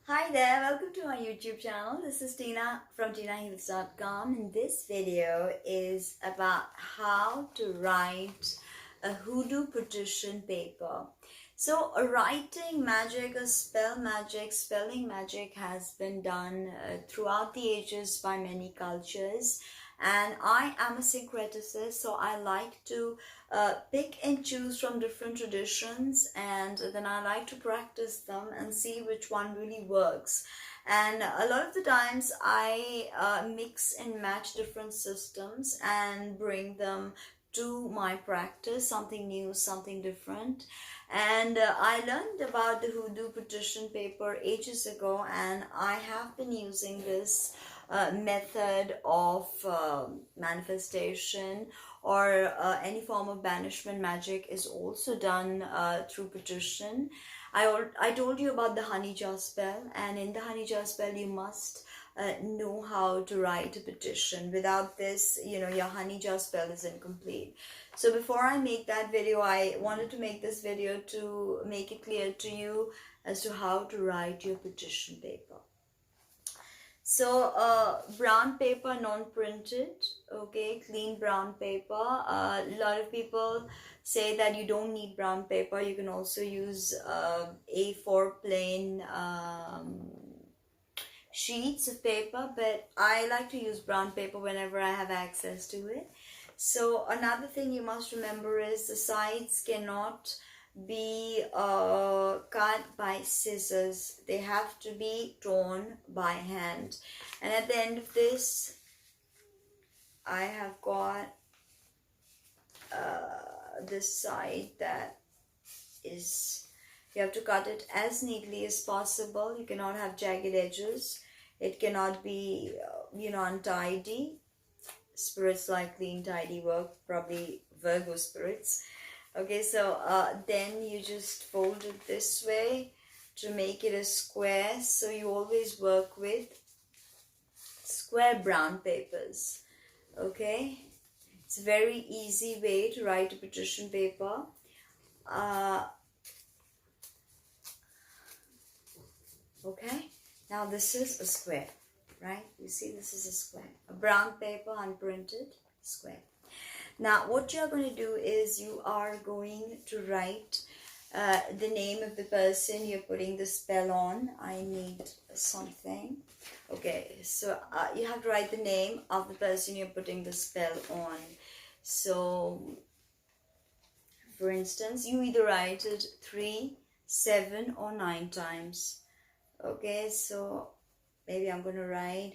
Hi there, welcome to my YouTube channel. This is Tina from tinaheals.com, and this video is about how to write a hoodoo petition paper. So writing magic or spelling magic has been done throughout the ages by many cultures, and I am a syncreticist, so I like to pick and choose from different traditions, and then I like to practice them and see which one really works. And a lot of the times I mix and match different systems and bring them to my practice, something new, something different. And I learned about the hoodoo petition paper ages ago, and I have been using this method of manifestation, or any form of banishment magic is also done through petition. I told you about the honey jar spell, and in the honey jar spell you must know how to write a petition. Without this, your honey jar spell is incomplete. So before I make that video, I wanted to make this video to make it clear to you as to how to write your petition paper. So brown paper, non-printed, okay, clean brown paper. A lot of people say that you don't need brown paper. You can also use A4 plain sheets of paper, but I like to use brown paper whenever I have access to it. So another thing you must remember is the sides cannot be cut by scissors. They have to be torn by hand. And at the end of this, I have got this side that is, you have to cut it as neatly as possible. You cannot have jagged edges. It cannot be untidy. Spirits like clean, tidy work, probably Virgo spirits. Okay, so then you just fold it this way to make it a square. So you always work with square brown papers. Okay, it's a very easy way to write a petition paper. Okay, now this is a square, right? You see, this is a square, a brown paper, unprinted, square. Now what you're going to do is you are going to write the name of the person you're putting the spell on. I need something. Okay, so you have to write the name of the person you're putting the spell on. So for instance, you either write it 3, 7 or 9 times. Okay, so maybe I'm going to write,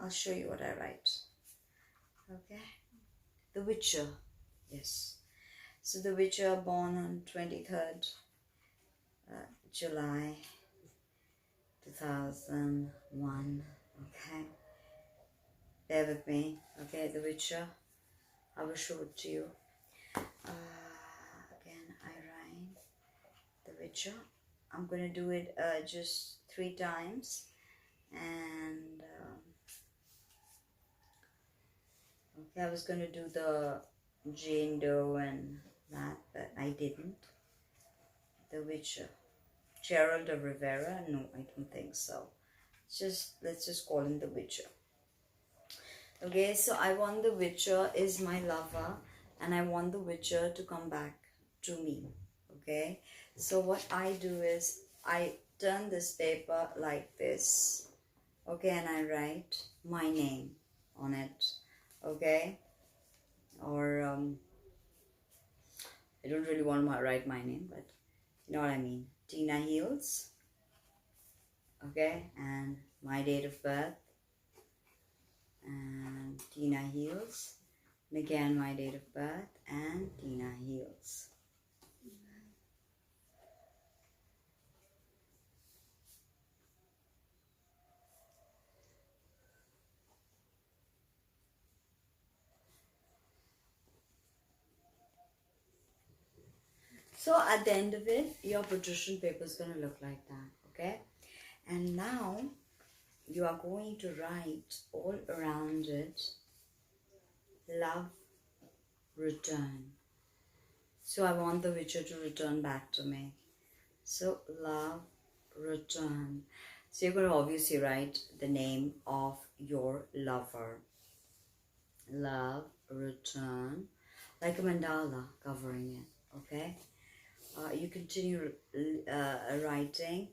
I'll show you what I write. Okay, the Witcher, yes. So the Witcher, born on 23rd July 2001. Okay, bear with me. Okay, the Witcher, I will show it to you. Again, I write the Witcher. I'm going to do it just 3 times, and okay, I was going to do the Jane Doe and that, but I didn't. The Witcher, Gerald of Rivera? No, I don't think so. Let's just call him the Witcher. Okay, so I want the Witcher is my lover, and I want the Witcher to come back to me. Okay, so what I do is I turn this paper like this. Okay, and I write my name on it. Okay, or I don't really want to write my name, but you know what I mean. Tina Heals. Okay, and my date of birth, and Tina Heals, and again my date of birth, and Tina Heals. So at the end of it, your petition paper is going to look like that, okay? And now you are going to write all around it, love, return. So I want the Witcher to return back to me. So love, return. So you're going to obviously write the name of your lover. Love, return, like a mandala covering it, okay? You continue writing.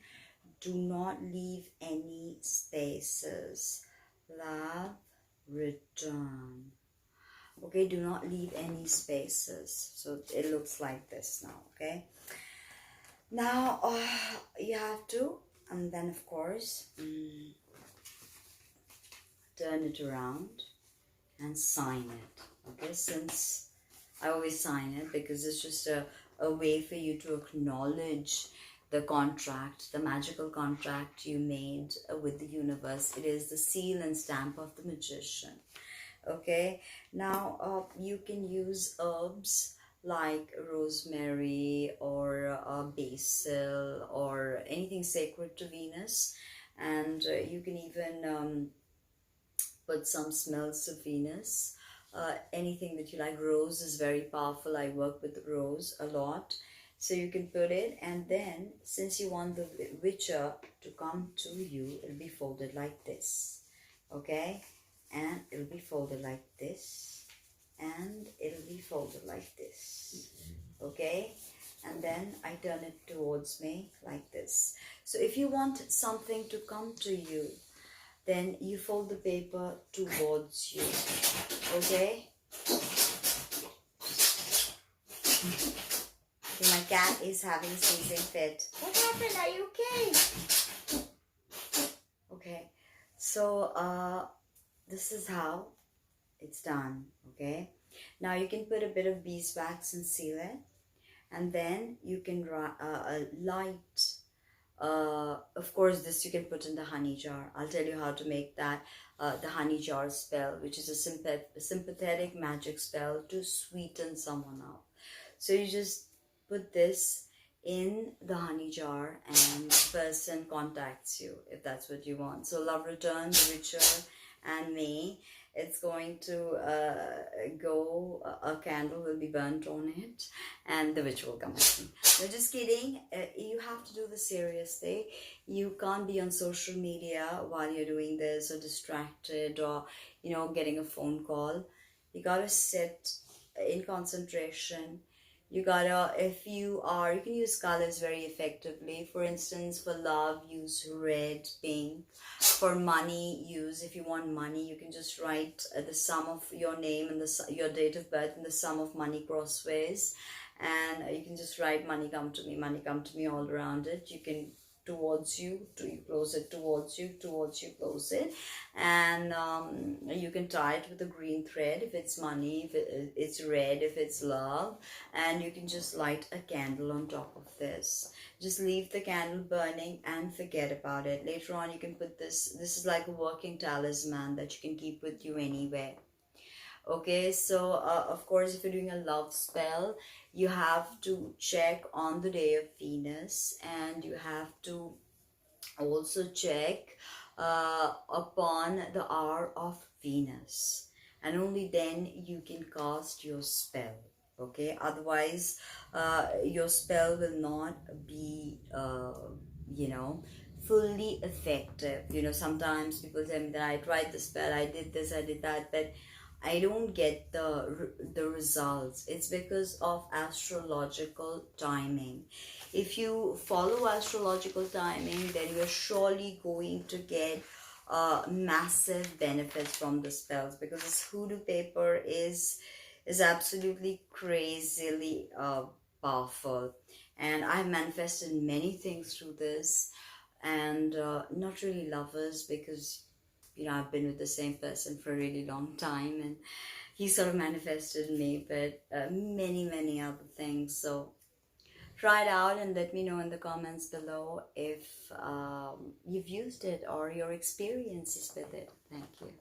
Do not leave any spaces. Love, return. Okay, do not leave any spaces. So it looks like this now, okay? Now, you have to, and then of course, turn it around and sign it, okay? Since I always sign it because it's just a way for you to acknowledge the contract, the magical contract you made with the universe. It is the seal and stamp of the magician. Okay, now you can use herbs like rosemary or basil or anything sacred to Venus, and you can even put some smells of Venus. Anything that you like. Rose is very powerful. I work with rose a lot. So you can put it, and then since you want the witcher to come to you, it'll be folded like this. Okay? And it'll be folded like this. And it'll be folded like this. Okay? And then I turn it towards me like this. So if you want something to come to you, then you fold the paper towards you. Okay? Okay, my cat is having a sneezing fit. What happened? Are you okay? Okay. So this is how it's done. Okay. Now you can put a bit of beeswax and seal it, and then you can light. Of course, this you can put in the honey jar. I'll tell you how to make that. The honey jar spell, which is a sympathetic magic spell to sweeten someone up. So you just put this in the honey jar and the person contacts you if that's what you want. So love return, the witcher and me. It's going to a candle will be burnt on it and the witch will come at me. No, just kidding. You have to do this seriously. You can't be on social media while you're doing this or distracted or, getting a phone call. You gotta sit in concentration. You can use colors very effectively. For instance, for love, use red, pink. For money, if you want money, you can just write the sum of your name and your date of birth and the sum of money crossways. And you can just write money come to me all around it. You can towards you, you close it towards you, close it. And you can tie it with a green thread if it's money, if it's red, if it's love. And you can just light a candle on top of this. Just leave the candle burning and forget about it. Later on you can put this is like a working talisman that you can keep with you anywhere. Okay, so of course, if you're doing a love spell, you have to check on the day of Venus, and you have to also check upon the hour of Venus, and only then you can cast your spell. Okay, otherwise your spell will not be fully effective. Sometimes people tell me that I tried the spell, I did this, I did that, but I don't get the results. It's because of astrological timing. If you follow astrological timing, then you're surely going to get massive benefits from the spells, because this hoodoo paper is absolutely crazily powerful, and I've manifested many things through this, and not really lovers, because I've been with the same person for a really long time and he sort of manifested me, but many other things. So try it out and let me know in the comments below if you've used it or your experiences with it. Thank you.